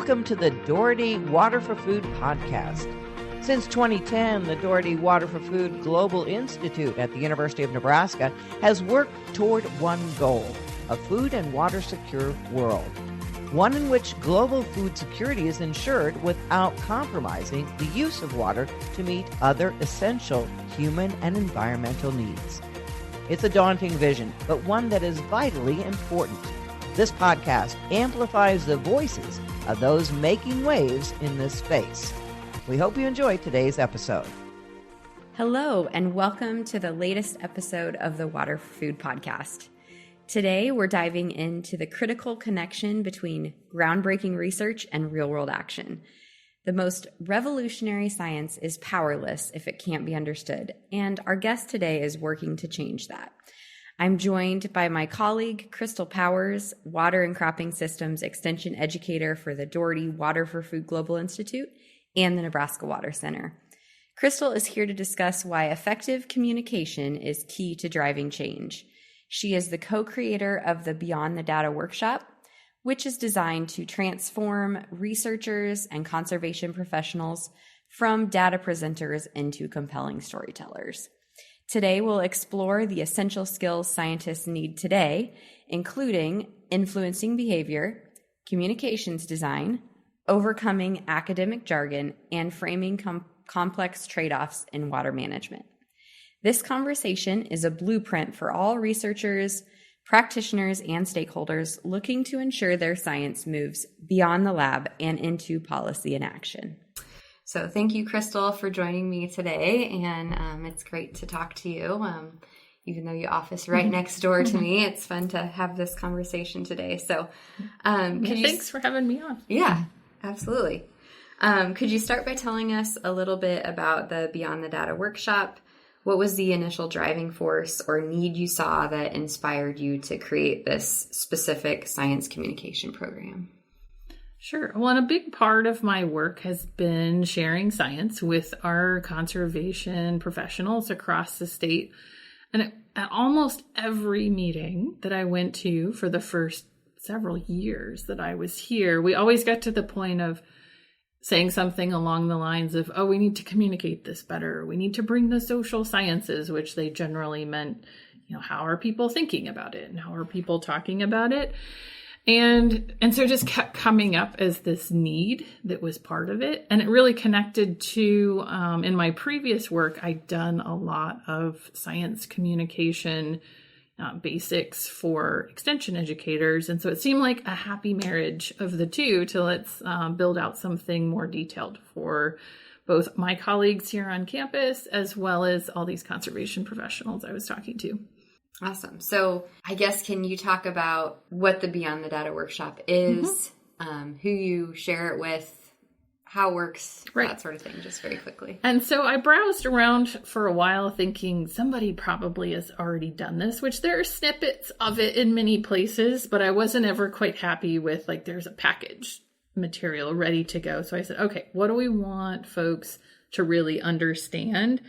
Welcome to the Doherty Water for Food podcast. Since 2010, the Doherty Water for Food Global Institute at the University of Nebraska has worked toward one goal, a food and water secure world. One in which global food security is ensured without compromising the use of water to meet other essential human and environmental needs. It's a daunting vision, but one that is vitally important. This podcast amplifies the voices of those making waves in this space. We hope you enjoy today's episode. Hello, and welcome to the latest episode of the Water for Food podcast. Today, we're diving into the critical connection between groundbreaking research and real-world action. The most revolutionary science is powerless if it can't be understood, and our guest today is working to change that. I'm joined by my colleague, Crystal Powers, Water and Cropping Systems Extension Educator for the Doherty Water for Food Global Institute and the Nebraska Water Center. Crystal is here to discuss why effective communication is key to driving change. She is the co-creator of the Beyond the Data workshop, which is designed to transform researchers and conservation professionals from data presenters into compelling storytellers. Today, we'll explore the essential skills scientists need today, including influencing behavior, communications design, overcoming academic jargon, and framing complex trade-offs in water management. This conversation is a blueprint for all researchers, practitioners, and stakeholders looking to ensure their science moves beyond the lab and into policy and action. So thank you, Crystal, for joining me today, and it's great to talk to you. Even though you office right next door to me, it's fun to have this conversation today. So thanks for having me on. Yeah, absolutely. Could you start by telling us a little bit about the Beyond the Data workshop? What was the initial driving force or need you saw that inspired you to create this specific science communication program? Sure. Well, and a big part of my work has been sharing science with our conservation professionals across the state. And at almost every meeting that I went to for the first several years that I was here, we always got to the point of saying something along the lines of, we need to communicate this better. We need to bring the social sciences, which they generally meant, how are people thinking about it and how are people talking about it? And so it just kept coming up as this need that was part of it. And it really connected to, in my previous work, I'd done a lot of science communication basics for extension educators. And so it seemed like a happy marriage of the two to let's build out something more detailed for both my colleagues here on campus, as well as all these conservation professionals I was talking to. Awesome. So I guess, can you talk about what the Beyond the Data workshop is, who you share it with, how it works, right, that sort of thing, just very quickly. And so I browsed around for a while thinking somebody probably has already done this, which there are snippets of it in many places, but I wasn't ever quite happy with, there's a package material ready to go. So I said, okay, what do we want folks to really understand?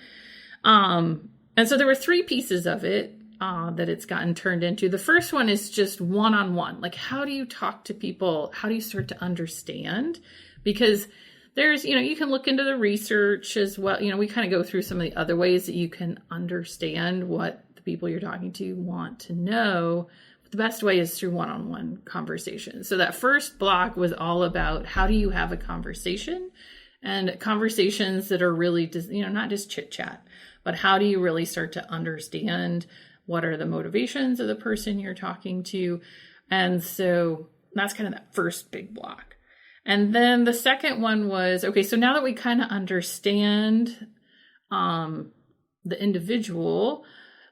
And so there were three pieces of it that it's gotten turned into. The first one is just one-on-one. How do you talk to people? How do you start to understand? Because there's, you can look into the research as well. We kind of go through some of the other ways that you can understand what the people you're talking to want to know. But the best way is through one-on-one conversation. So that first block was all about how do you have a conversation, and conversations that are really, not just chit-chat, but how do you really start to understand what are the motivations of the person you're talking to? And so that's kind of that first big block. And then the second one was, okay, so now that we kind of understand the individual,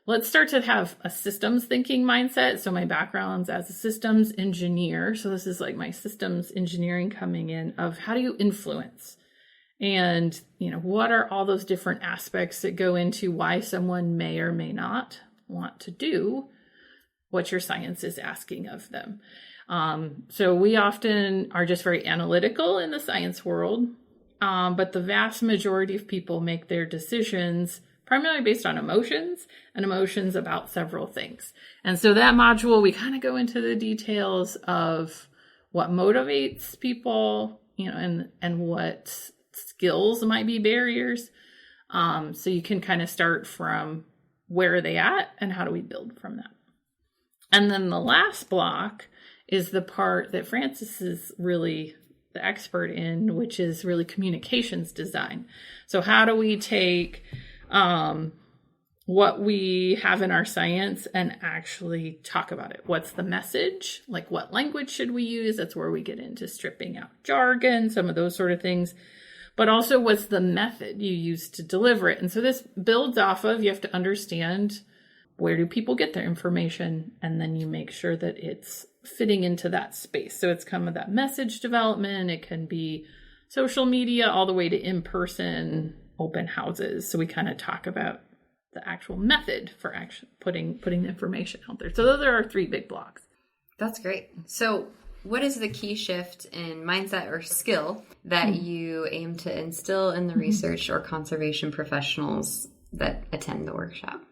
let's start to have a systems thinking mindset. So my background's as a systems engineer. So this is my systems engineering coming in of how do you influence? And, what are all those different aspects that go into why someone may or may not want to do what your science is asking of them. So we often are just very analytical in the science world, but the vast majority of people make their decisions primarily based on emotions and emotions about several things. And so that module, we kind of go into the details of what motivates people, and what skills might be barriers. So you can kind of start from where are they at and how do we build from that. And then the last block is the part that Frances is really the expert in, which is really communications design. So how do we take what we have in our science and actually talk about it? What's the message? Like, what language should we use? That's where we get into stripping out jargon, some of those sort of things. But also, what's the method you use to deliver it? And so this builds off of, you have to understand, where do people get their information? And then you make sure that it's fitting into that space. So it's kind of that message development. It can be social media all the way to in-person open houses. So we kind of talk about the actual method for actually putting the information out there. So those are our 3 big blocks. That's great. So what is the key shift in mindset or skill that you aim to instill in the research or conservation professionals that attend the workshop?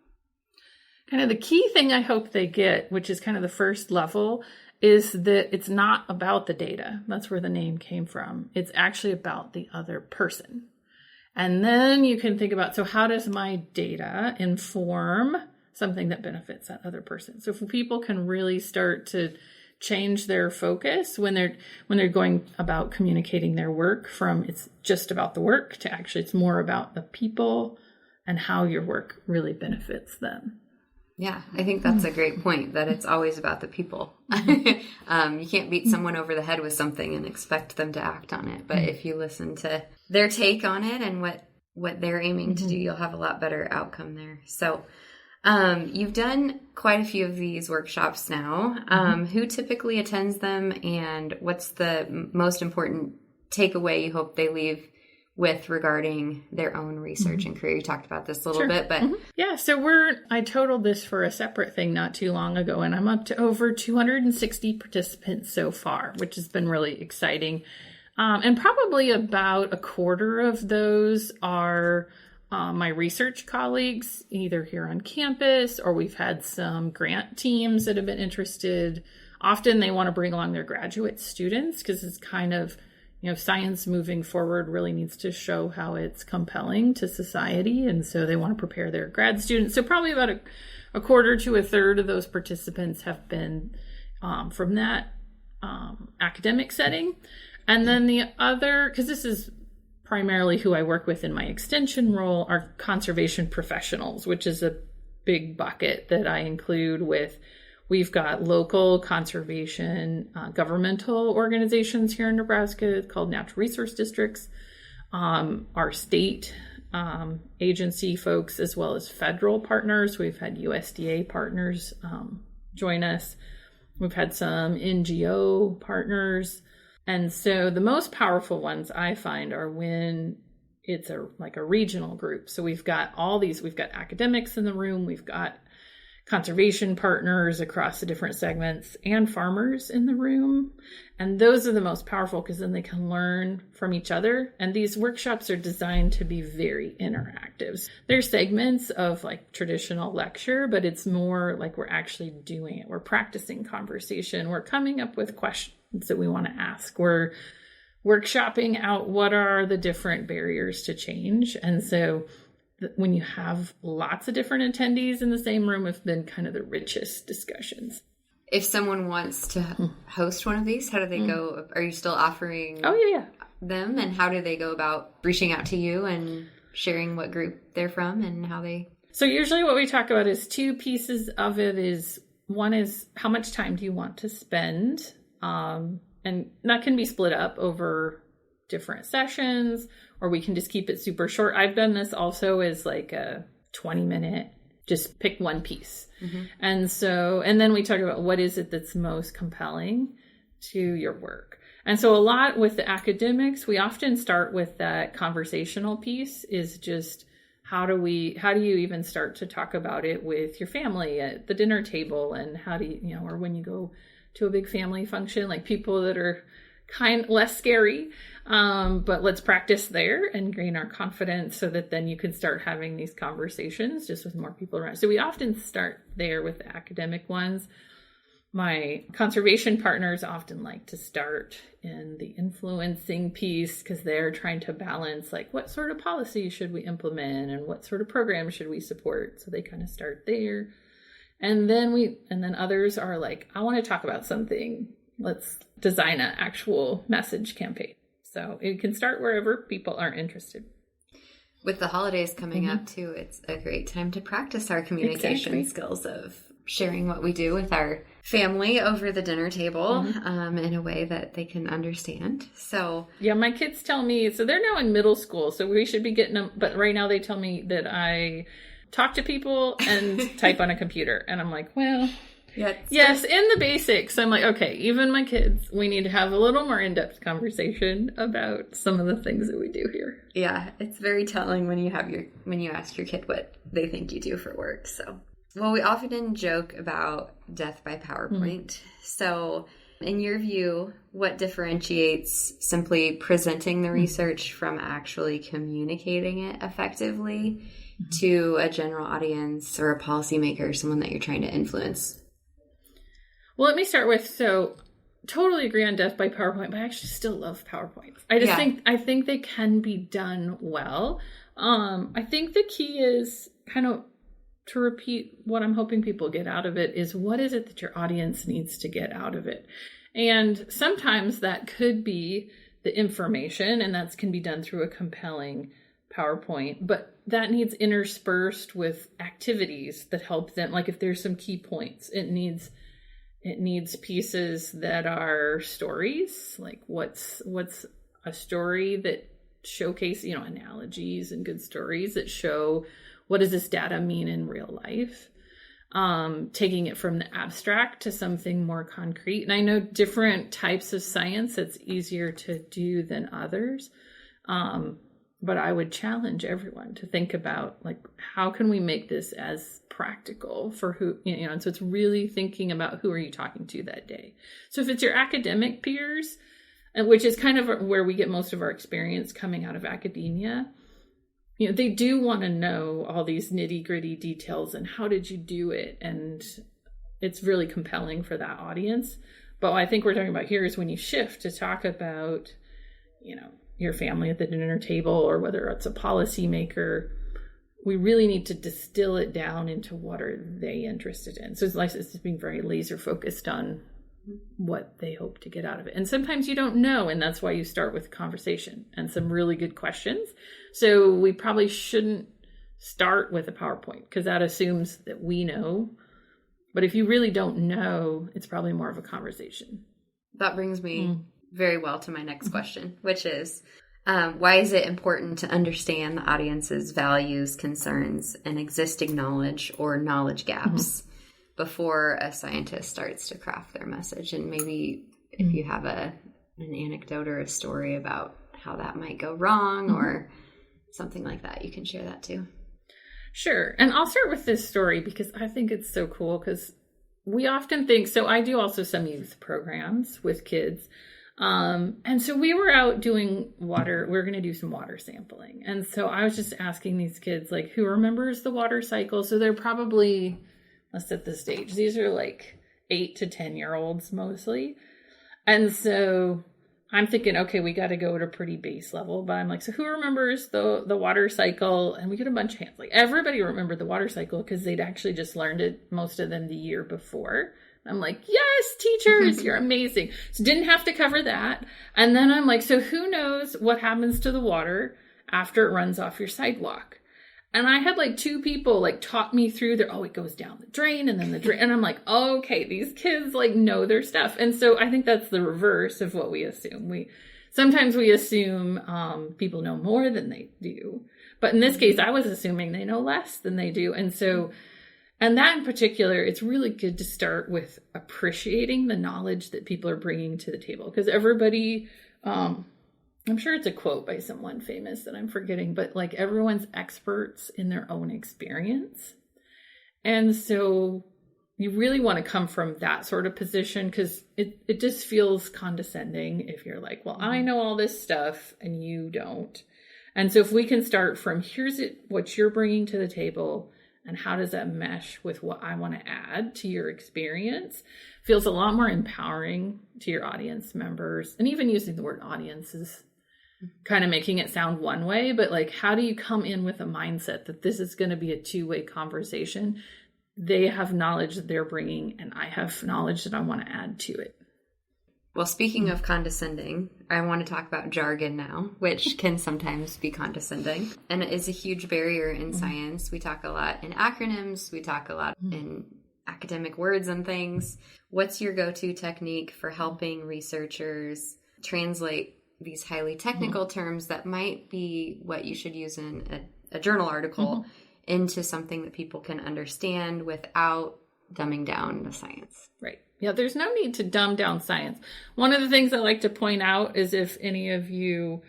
Kind of the key thing I hope they get, which is kind of the first level, is that it's not about the data. That's where the name came from. It's actually about the other person. And then you can think about, so how does my data inform something that benefits that other person? So if people can really start to change their focus when they're going about communicating their work from it's just about the work to actually it's more about the people and how your work really benefits them. Yeah, I think that's a great point, that it's always about the people. You can't beat someone over the head with something and expect them to act on it. But if you listen to their take on it and what they're aiming to do, you'll have a lot better outcome there. So you've done quite a few of these workshops now. Who typically attends them, and what's the most important takeaway you hope they leave with regarding their own research and career? You talked about this a little bit, but yeah, so I totaled this for a separate thing not too long ago, and I'm up to over 260 participants so far, which has been really exciting. And probably about a quarter of those are my research colleagues, either here on campus, or we've had some grant teams that have been interested. Often they want to bring along their graduate students because it's kind of, science moving forward really needs to show how it's compelling to society. And so they want to prepare their grad students. So probably about a quarter to a third of those participants have been from that academic setting. And then the other, because this is primarily who I work with in my extension role, are conservation professionals, which is a big bucket that I include with. We've got local conservation governmental organizations here in Nebraska called natural resource districts, our state agency folks, as well as federal partners. We've had USDA partners join us. We've had some NGO partners. And so the most powerful ones I find are when it's a regional group. So we've got academics in the room, we've got conservation partners across the different segments, and farmers in the room. And those are the most powerful because then they can learn from each other. And these workshops are designed to be very interactive. They're segments of traditional lecture, but it's more like we're actually doing it. We're practicing conversation. We're coming up with questions that we want to ask. We're workshopping out what are the different barriers to change. And so when you have lots of different attendees in the same room, have been kind of the richest discussions. If someone wants to host one of these, how do they go? Are you still offering them? And how do they go about reaching out to you and sharing what group they're from and how they... So usually what we talk about is 2 pieces of it. One is how much time do you want to spend? And that can be split up over different sessions, or we can just keep it super short. I've done this also as a 20-minute, just pick one piece. And then we talk about what is it that's most compelling to your work. And so a lot with the academics, we often start with that conversational piece is just how do you even start to talk about it with your family at the dinner table, and how do you, or when you go to a big family function, people that are less scary, but let's practice there and gain our confidence so that then you can start having these conversations just with more people around. So we often start there with the academic ones. My conservation partners often like to start in the influencing piece because they're trying to balance like what sort of policy should we implement and what sort of program should we support. So they kind of start there. And then others are like, I want to talk about something. Let's design an actual message campaign. So it can start wherever people are interested. With the holidays coming up too, it's a great time to practice our communication skills of sharing what we do with our family over the dinner table in a way that they can understand. So yeah, my kids tell me, so they're now in middle school, so we should be getting them, but right now they tell me that I talk to people and type on a computer. And I'm like, well, yes, in the basics. I'm like, okay, even my kids, we need to have a little more in-depth conversation about some of the things that we do here. Yeah, it's very telling when you ask your kid what they think you do for work. So, well, we often joke about death by PowerPoint. So, in your view, what differentiates simply presenting the research from actually communicating it effectively to a general audience or a policymaker, someone that you're trying to influence? Well, let me start with, so totally agree on death by PowerPoint, but I actually still love PowerPoints. I think they can be done well. I think the key is kind of to repeat what I'm hoping people get out of it is what is it that your audience needs to get out of it? And sometimes that could be the information, and that can be done through a compelling PowerPoint, but that needs interspersed with activities that help them. Like if there's some key points, it needs pieces that are stories, like what's a story that showcase, analogies and good stories that show what does this data mean in real life, taking it from the abstract to something more concrete. And I know different types of science, it's easier to do than others. But I would challenge everyone to think about, like, how can we make this as practical for who, and so it's really thinking about who are you talking to that day. So if it's your academic peers, which is kind of where we get most of our experience coming out of academia, they do want to know all these nitty gritty details and how did you do it? And it's really compelling for that audience. But what I think we're talking about here is when you shift to talk about, your family at the dinner table, or whether it's a policymaker, we really need to distill it down into what are they interested in. So it's just being very laser focused on what they hope to get out of it. And sometimes you don't know, and that's why you start with conversation and some really good questions. So we probably shouldn't start with a PowerPoint because that assumes that we know. But if you really don't know, it's probably more of a conversation. That brings me very well to my next question, which is, why is it important to understand the audience's values, concerns, and existing knowledge or knowledge gaps before a scientist starts to craft their message? And maybe if you have an anecdote or a story about how that might go wrong or something like that, you can share that too. Sure. And I'll start with this story because I think it's so cool, because we often think, so I do also some youth programs with kids. And so we were out doing water. We were going to do some water sampling. And so I was just asking these kids, like, who remembers the water cycle? So they're probably, let's set the stage. These are like 8 to 10-year-olds mostly. And so I'm thinking, okay, we got to go at a pretty base level. But I'm like, so who remembers the water cycle? And we get a bunch of hands. Like everybody remembered the water cycle because they'd actually just learned it, most of them, the year before. I'm like, yes, teachers, you're amazing. So didn't have to cover that. And then I'm like, so who knows what happens to the water after it runs off your sidewalk? And I had like 2 people like talk me through it goes down the drain and then the drain. And I'm like, okay, these kids like know their stuff. And so I think that's the reverse of what we assume. Sometimes we assume people know more than they do. But in this case, I was assuming they know less than they do. And that in particular, it's really good to start with appreciating the knowledge that people are bringing to the table. Because everybody, I'm sure it's a quote by someone famous that I'm forgetting, but like everyone's experts in their own experience. And so you really want to come from that sort of position, because it just feels condescending if you're like, well, I know all this stuff and you don't. And so if we can start from, here's what you're bringing to the table, and how does that mesh with what I want to add to your experience, feels a lot more empowering to your audience members. And even using the word audience is kind of making it sound one way, but like, how do you come in with a mindset that this is going to be a two-way conversation? They have knowledge that they're bringing, and I have knowledge that I want to add to it. Well, speaking of condescending, I want to talk about jargon now, which can sometimes be condescending. And it is a huge barrier in science. We talk a lot in acronyms. We talk a lot in academic words and things. What's your go-to technique for helping researchers translate these highly technical terms that might be what you should use in a journal article into something that people can understand without dumbing down the science? Right. Yeah, there's no need to dumb down science. One of the things I like to point out is if any of you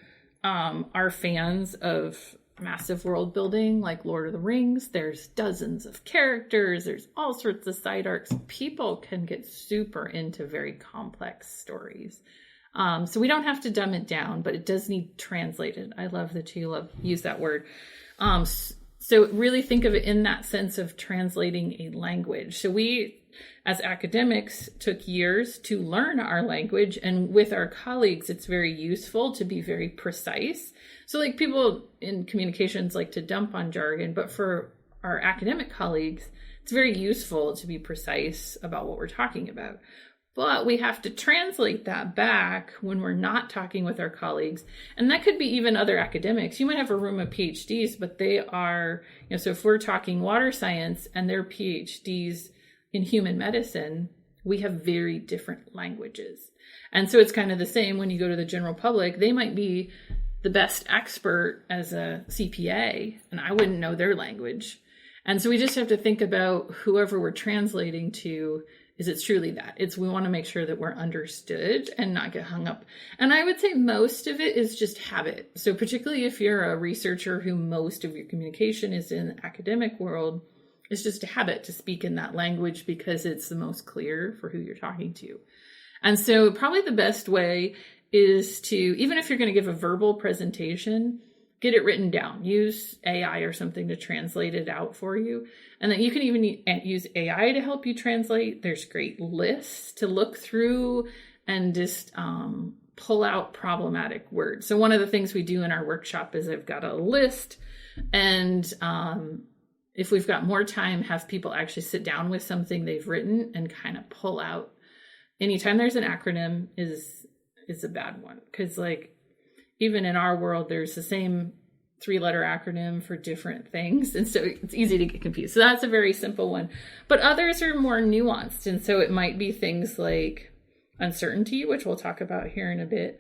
are fans of massive world building like Lord of the Rings, there's dozens of characters, there's all sorts of side arcs. People can get super into very complex stories. So we don't have to dumb it down, but it does need translated. I love that you use that word. So really think of it in that sense of translating a language. So we, as academics, took years to learn our language, and with our colleagues, it's very useful to be very precise. So like people in communications like to dump on jargon, but for our academic colleagues, it's very useful to be precise about what we're talking about. But we have to translate that back when we're not talking with our colleagues. And that could be even other academics. You might have a room of PhDs, but they are, so if we're talking water science and they're PhDs in human medicine, we have very different languages. And so it's kind of the same when you go to the general public. They might be the best expert as a CPA, and I wouldn't know their language. And so we just have to think about whoever we're translating to. Is it's truly that? We want to make sure that we're understood and not get hung up. And I would say most of it is just habit. So particularly if you're a researcher who most of your communication is in the academic world, it's just a habit to speak in that language because it's the most clear for who you're talking to. And so probably the best way is to, even if you're going to give a verbal presentation, get it written down. Use AI or something to translate it out for you. And then you can even use AI to help you translate. There's great lists to look through and just pull out problematic words. So one of the things we do in our workshop is I've got a list, and if we've got more time, have people actually sit down with something they've written and kind of pull out. Anytime there's an acronym is a bad one, because like even in our world, there's the same 3-letter acronym for different things. And so it's easy to get confused. So that's a very simple one. But others are more nuanced. And so it might be things like uncertainty, which we'll talk about here in a bit.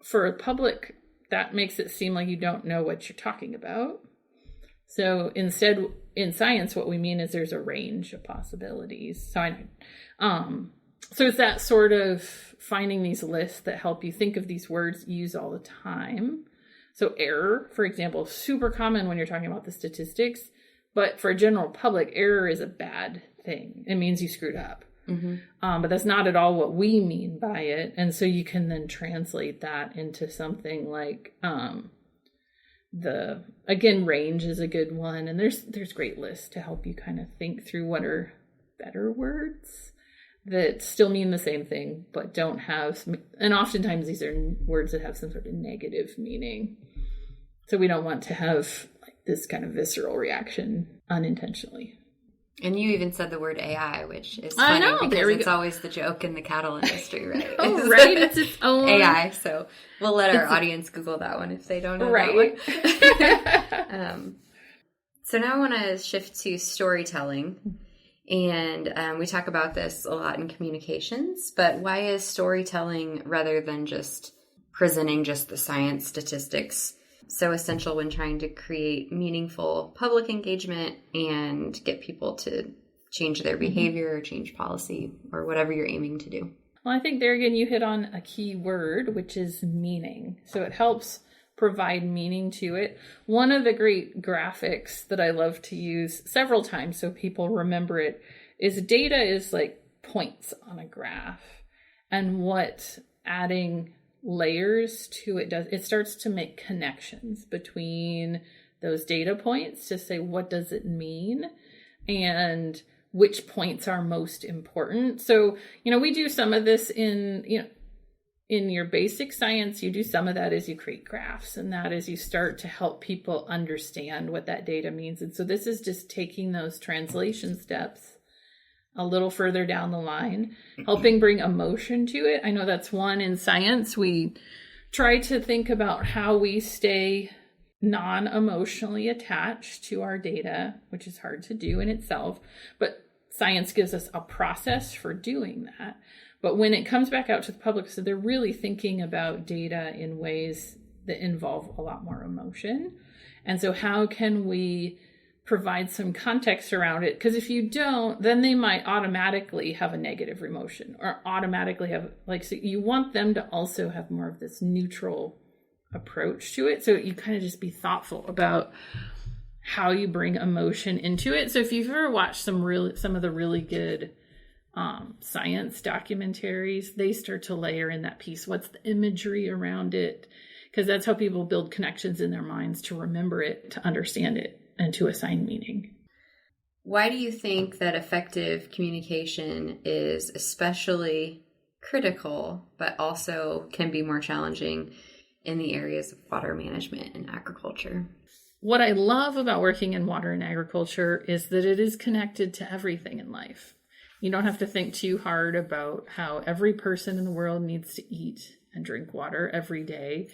For a public, that makes it seem like you don't know what you're talking about. So instead, in science, what we mean is there's a range of possibilities. So it's that sort of finding these lists that help you think of these words you use all the time. So error, for example, super common when you're talking about the statistics, but for a general public, error is a bad thing. It means you screwed up. But that's not at all what we mean by it. And so you can then translate that into something like range is a good one. And there's great lists to help you kind of think through what are better words that still mean the same thing, but don't have, and oftentimes these are words that have some sort of negative meaning. So we don't want to have like this kind of visceral reaction unintentionally. And you even said the word AI, which is funny because it's always the joke in the cattle industry, right? Oh, right. It's its own AI. So we'll let our audience Google that one if they don't know that one. So now I want to shift to storytelling. And we talk about this a lot in communications, but why is storytelling, rather than just presenting just the science statistics, so essential when trying to create meaningful public engagement and get people to change their behavior or change policy or whatever you're aiming to do? Well, I think there again, you hit on a key word, which is meaning. So it helps provide meaning to it. One of the great graphics that I love to use several times so people remember it is data is like points on a graph. And what adding layers to it does, it starts to make connections between those data points to say, what does it mean? And which points are most important. So, we do some of this in your basic science. You do some of that as you create graphs, and that is you start to help people understand what that data means. And so this is just taking those translation steps a little further down the line, helping bring emotion to it. I know that's one in science. We try to think about how we stay non-emotionally attached to our data, which is hard to do in itself, but science gives us a process for doing that. But when it comes back out to the public, so they're really thinking about data in ways that involve a lot more emotion. And so how can we provide some context around it? Because if you don't, then they might automatically have a negative emotion or automatically have, so you want them to also have more of this neutral approach to it. So you kind of just be thoughtful about how you bring emotion into it. So if you've ever watched some of the really good science documentaries, they start to layer in that piece. What's the imagery around it? Because that's how people build connections in their minds to remember it, to understand it, and to assign meaning. Why do you think that effective communication is especially critical, but also can be more challenging in the areas of water management and agriculture? What I love about working in water and agriculture is that it is connected to everything in life. You don't have to think too hard about how every person in the world needs to eat and drink water every day.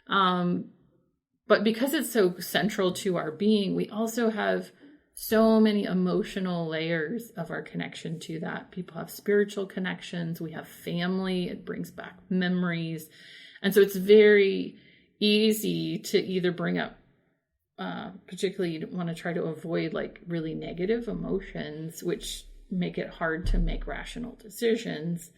But because it's so central to our being, we also have so many emotional layers of our connection to that. People have spiritual connections. We have family. It brings back memories. And so it's very easy to either bring up, particularly you want to try to avoid really negative emotions, which make it hard to make rational decisions,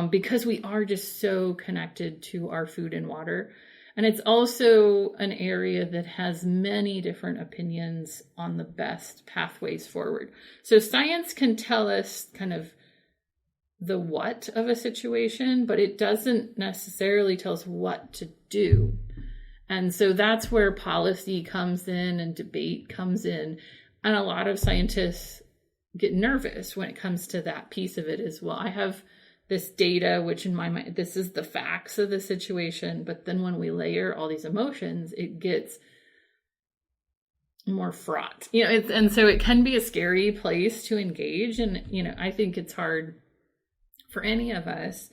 because we are just so connected to our food and water. And it's also an area that has many different opinions on the best pathways forward. So science can tell us kind of the what of a situation, but it doesn't necessarily tell us what to do. And so that's where policy comes in and debate comes in. And a lot of scientists get nervous when it comes to that piece of it as well. I have this data, which in my mind, this is the facts of the situation. But then when we layer all these emotions, it gets more fraught, and so it can be a scary place to engage. And, I think it's hard for any of us.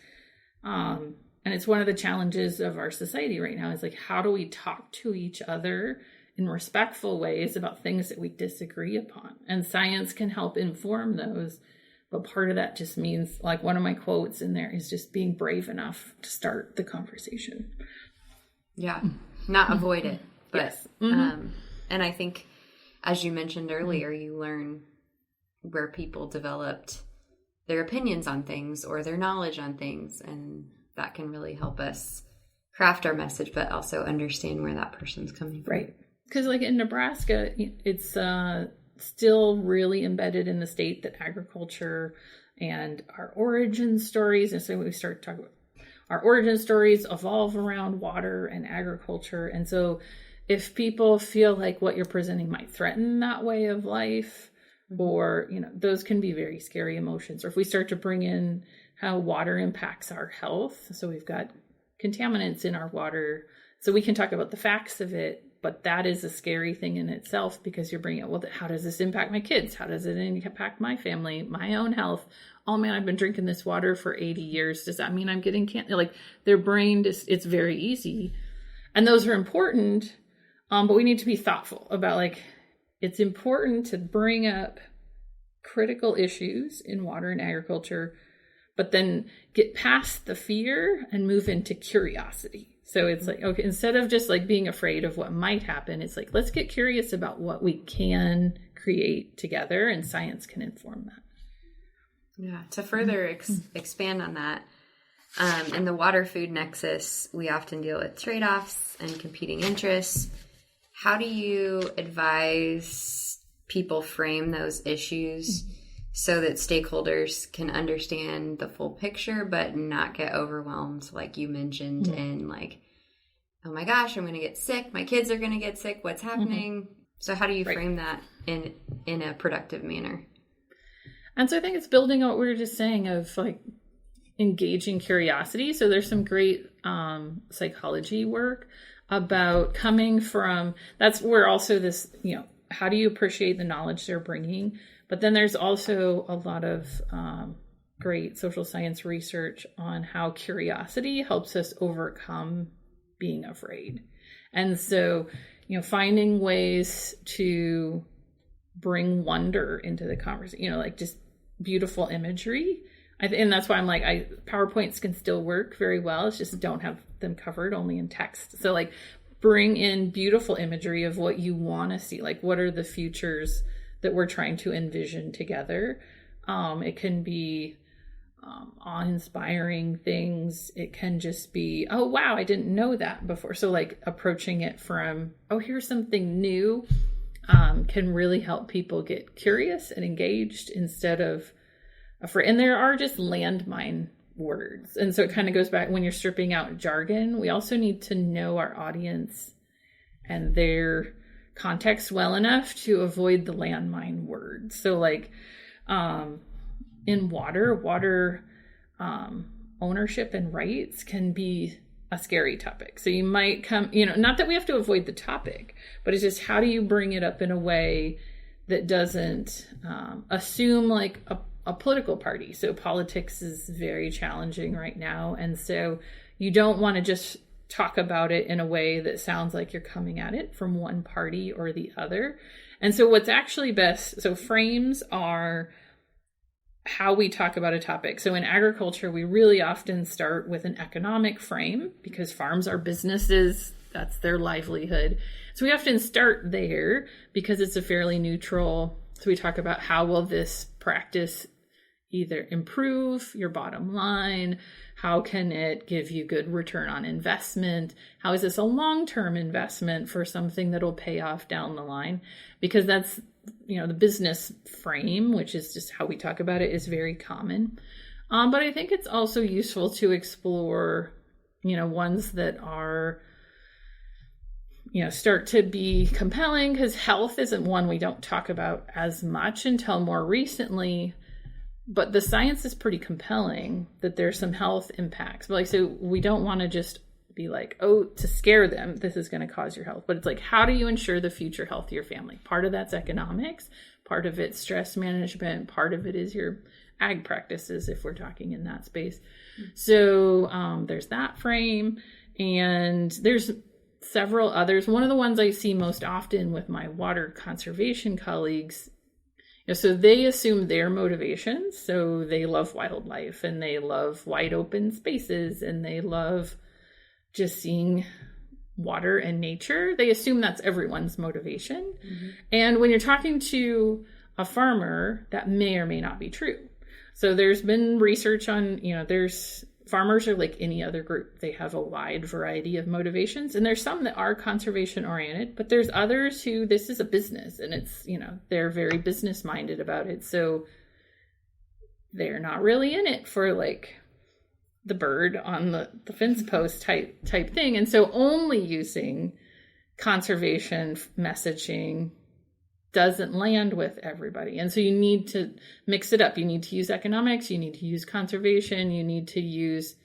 And it's one of the challenges of our society right now is how do we talk to each other in respectful ways about things that we disagree upon? And science can help inform those. But part of that just means, one of my quotes in there is just being brave enough to start the conversation. Yeah, not avoid it. But, yes. Mm-hmm. And I think, as you mentioned earlier, you learn where people developed their opinions on things or their knowledge on things. And that can really help us craft our message, but also understand where that person's coming from. Right. Because in Nebraska, it's still really embedded in the state that agriculture and our origin stories, and so we start to talk about our origin stories evolve around water and agriculture. And so if people feel like what you're presenting might threaten that way of life, or, those can be very scary emotions. Or if we start to bring in how water impacts our health, so we've got contaminants in our water, so we can talk about the facts of it. But that is a scary thing in itself, because you're bringing up, how does this impact my kids? How does it impact my family, my own health? Oh man, I've been drinking this water for 80 years. Does that mean I'm getting cancer? Their brain, it's very easy. And those are important, but we need to be thoughtful about it's important to bring up critical issues in water and agriculture, but then get past the fear and move into curiosity. So it's okay, instead of just being afraid of what might happen, it's let's get curious about what we can create together, and science can inform that. Yeah. To further expand on that, in the water food nexus, we often deal with trade-offs and competing interests. How do you advise people frame those issues so that stakeholders can understand the full picture, but not get overwhelmed, like you mentioned, in oh my gosh, I'm going to get sick. My kids are going to get sick. What's happening? Mm-hmm. So how do you frame that in a productive manner? And so I think it's building on what we were just saying of like engaging curiosity. So there's some great psychology work about coming from, that's where also this, how do you appreciate the knowledge they're bringing? But then there's also a lot of great social science research on how curiosity helps us overcome being afraid. And so, finding ways to bring wonder into the conversation, like just beautiful imagery. And that's why I'm like, PowerPoints can still work very well. It's just don't have them covered only in text. So like bring in beautiful imagery of what you want to see. Like what are the futures that we're trying to envision together? It can be awe-inspiring things. It can just be, oh, wow, I didn't know that before. So like approaching it from, oh, here's something new, can really help people get curious and engaged instead of afraid. And there are just landmine words. And so it kind of goes back when you're stripping out jargon, we also need to know our audience and their context well enough to avoid the landmine words. So like, in water ownership and rights can be a scary topic. So you might come, not that we have to avoid the topic, but it's just how do you bring it up in a way that doesn't assume like a political party. So politics is very challenging right now. And so you don't want to just talk about it in a way that sounds like you're coming at it from one party or the other. And so what's actually best, so frames are how we talk about a topic. So in agriculture, we really often start with an economic frame because farms are businesses. That's their livelihood. So we often start there because it's a fairly neutral. So we talk about how will this practice either improve your bottom line? How can it give you good return on investment? How is this a long-term investment for something that'll pay off down the line? Because that's, the business frame, which is just how we talk about it, is very common. But I think it's also useful to explore, ones that are, start to be compelling, because health isn't one we don't talk about as much until more recently. But the science is pretty compelling that there's some health impacts. But so we don't want to just be like, oh, to scare them, this is going to cause your health. But it's like, how do you ensure the future health of your family? Part of that's economics. Part of it's stress management. Part of it is your ag practices, if we're talking in that space. So there's that frame. And there's several others. One of the ones I see most often with my water conservation colleagues, so they assume their motivations. So they love wildlife and they love wide open spaces and they love just seeing water and nature. They assume that's everyone's motivation. Mm-hmm. And when you're talking to a farmer, that may or may not be true. So there's been research on, farmers are like any other group. They have a wide variety of motivations. And there's some that are conservation oriented, but there's others who this is a business and it's, they're very business minded about it. So they're not really in it for like the bird on the fence post type thing. And so only using conservation messaging doesn't land with everybody. And so you need to mix it up. You need to use economics. You need to use conservation. You need to use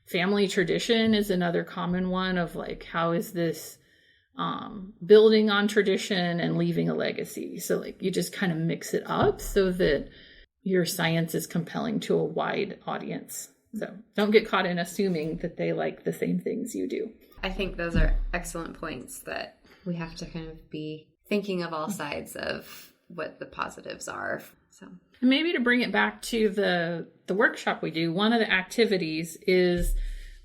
family tradition is another common one of like, how is this building on tradition and leaving a legacy? So like you just kind of mix it up so that your science is compelling to a wide audience. So don't get caught in assuming that they like the same things you do. I think those are excellent points that we have to kind of be thinking of all sides of what the positives are. So and maybe to bring it back to the workshop we do, one of the activities is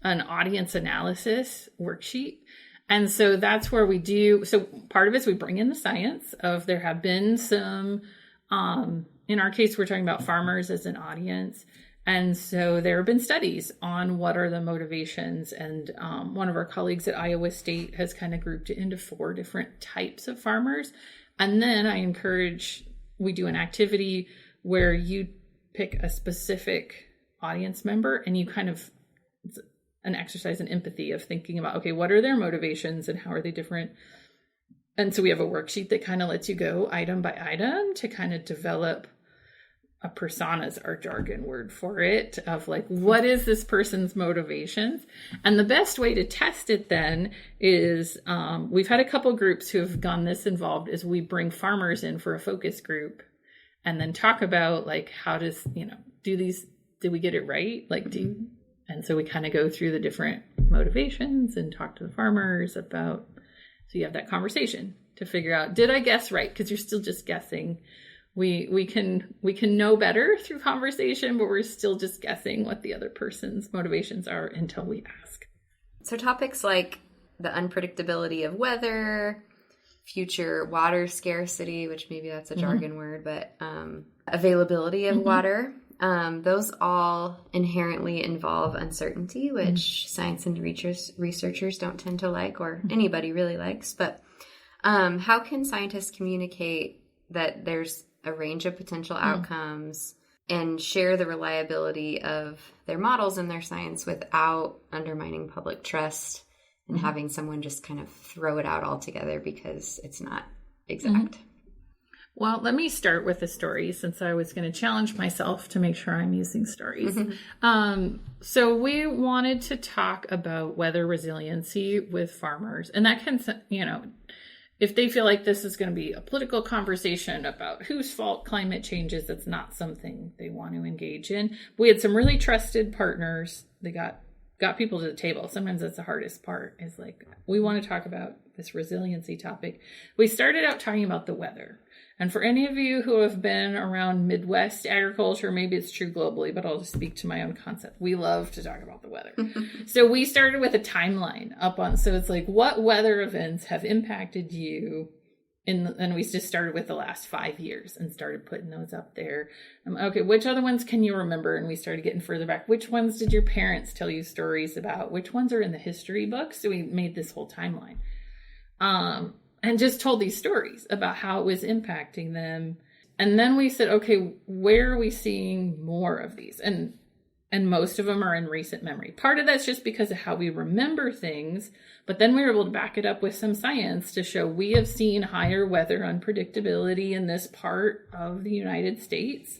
an audience analysis worksheet. And so that's where we do, so part of it is we bring in the science of there have been some, in our case, we're talking about farmers as an audience. And so there have been studies on what are the motivations. And one of our colleagues at Iowa State has kind of grouped it into 4 different types of farmers. And then I encourage, we do an activity where you pick a specific audience member and you kind of, an exercise in empathy of thinking about, okay, what are their motivations and how are they different? And so we have a worksheet that kind of lets you go item by item to kind of develop a persona, is our jargon word for it, of like, what is this person's motivations? And the best way to test it then is, we've had a couple groups who have gone this involved, is we bring farmers in for a focus group and then talk about like, how does, did we get it right? Like, and so we kind of go through the different motivations and talk to the farmers about, so you have that conversation to figure out, did I guess right? Because you're still just guessing. We can know better through conversation, but we're still just guessing what the other person's motivations are until we ask. So topics like the unpredictability of weather, future water scarcity, which maybe that's a jargon word, but availability of water, those all inherently involve uncertainty, which science and researchers don't tend to like, or anybody really likes. But how can scientists communicate that there's a range of potential outcomes and share the reliability of their models and their science without undermining public trust and having someone just kind of throw it out altogether because it's not exact? Well, let me start with a story, since I was going to challenge myself to make sure I'm using stories. So we wanted to talk about weather resiliency with farmers, and that can, if they feel like this is going to be a political conversation about whose fault climate change is, that's not something they want to engage in. We had some really trusted partners. They got people to the table. Sometimes that's the hardest part, is like, we want to talk about this resiliency topic. We started out talking about the weather. And for any of you who have been around Midwest agriculture, maybe it's true globally, but I'll just speak to my own concept. We love to talk about the weather. So we started with a timeline so it's like, what weather events have impacted you? And we just started with the last 5 years and started putting those up there. Okay, which other ones can you remember? And we started getting further back. Which ones did your parents tell you stories about? Which ones are in the history books? So we made this whole timeline. And just told these stories about how it was impacting them. And then we said, okay, where are we seeing more of these? And most of them are in recent memory. Part of that's just because of how we remember things, but then we were able to back it up with some science to show we have seen higher weather unpredictability in this part of the United States.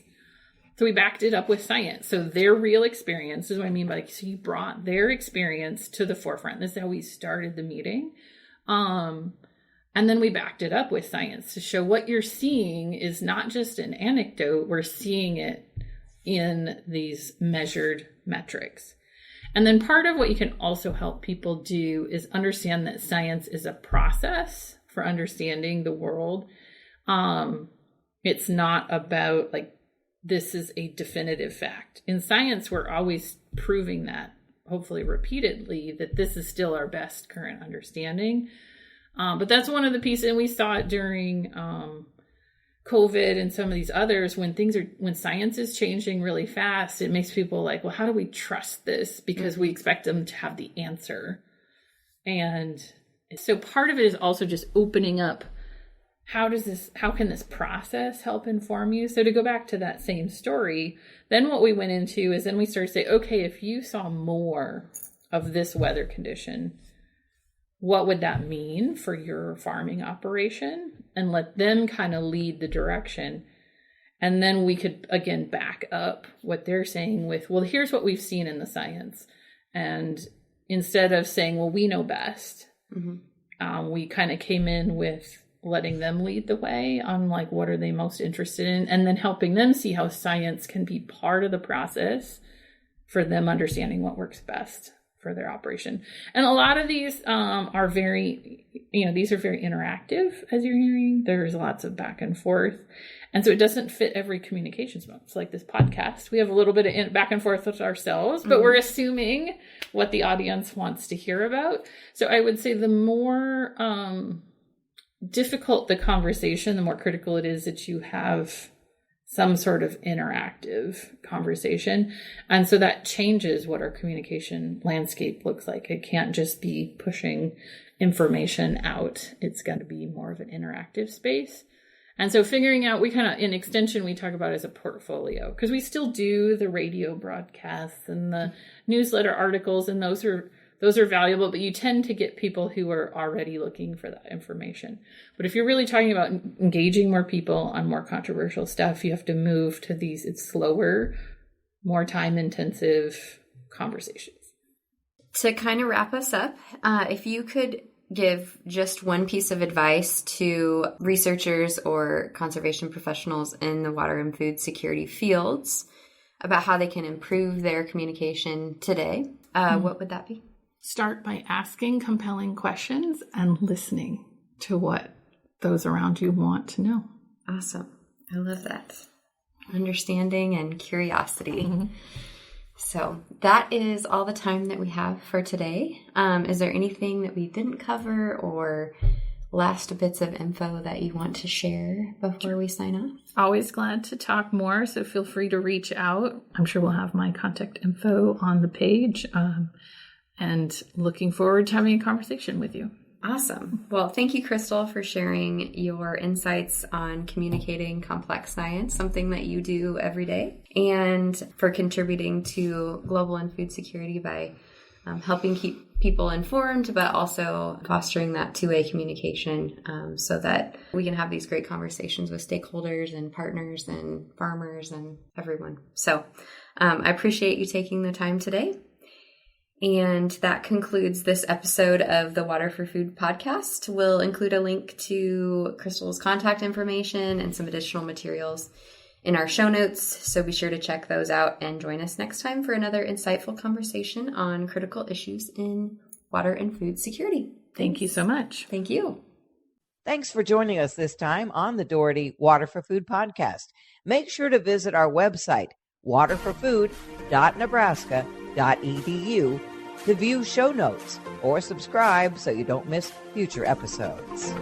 So we backed it up with science. So their real experience is what I mean by, like, so you brought their experience to the forefront. This is how we started the meeting. And then we backed it up with science to show what you're seeing is not just an anecdote. We're seeing it in these measured metrics. And then part of what you can also help people do is understand that science is a process for understanding the world. It's not about like, this is a definitive fact. In science, we're always proving that, hopefully repeatedly, that this is still our best current understanding. But that's one of the pieces, and we saw it during COVID and some of these others, when science is changing really fast, it makes people like, well, how do we trust this? Because we expect them to have the answer. And so part of it is also just opening up, how can this process help inform you? So to go back to that same story, then what we went into is then we started to say, okay, if you saw more of this weather condition, what would that mean for your farming operation? And let them kind of lead the direction. And then we could, again, back up what they're saying with, well, here's what we've seen in the science. And instead of saying, well, we know best, we kind of came in with letting them lead the way on like, what are they most interested in? And then helping them see how science can be part of the process for them understanding what works best for their operation. And a lot of these are very, these are very interactive, as you're hearing. There's lots of back and forth. And so it doesn't fit every communications mode. It's like this podcast. We have a little bit of back and forth with ourselves, but we're assuming what the audience wants to hear about. So I would say the more difficult the conversation, the more critical it is that you have some sort of interactive conversation. And so that changes what our communication landscape looks like. It can't just be pushing information out. It's got to be more of an interactive space. And so figuring out, we kind of, in extension, we talk about it as a portfolio, because we still do the radio broadcasts and the newsletter articles, and those are valuable, but you tend to get people who are already looking for that information. But if you're really talking about engaging more people on more controversial stuff, you have to move to these, it's slower, more time-intensive conversations. To kind of wrap us up, if you could give just one piece of advice to researchers or conservation professionals in the water and food security fields about how they can improve their communication today, what would that be? Start by asking compelling questions and listening to what those around you want to know. Awesome. I love that. Understanding and curiosity. Mm-hmm. So that is all the time that we have for today. Is there anything that we didn't cover or last bits of info that you want to share before we sign off? Always glad to talk more, so feel free to reach out. I'm sure we'll have my contact info on the page, and looking forward to having a conversation with you. Awesome. Well, thank you, Crystal, for sharing your insights on communicating complex science, something that you do every day, and for contributing to global and food security by helping keep people informed, but also fostering that two-way communication so that we can have these great conversations with stakeholders and partners and farmers and everyone. So I appreciate you taking the time today. And that concludes this episode of the Water for Food podcast. We'll include a link to Crystal's contact information and some additional materials in our show notes, so be sure to check those out and join us next time for another insightful conversation on critical issues in water and food security. Thank you so much. Thank you. Thanks for joining us this time on the Doherty Water for Food podcast. Make sure to visit our website, waterforfood.nebraska.edu, to view show notes or subscribe so you don't miss future episodes.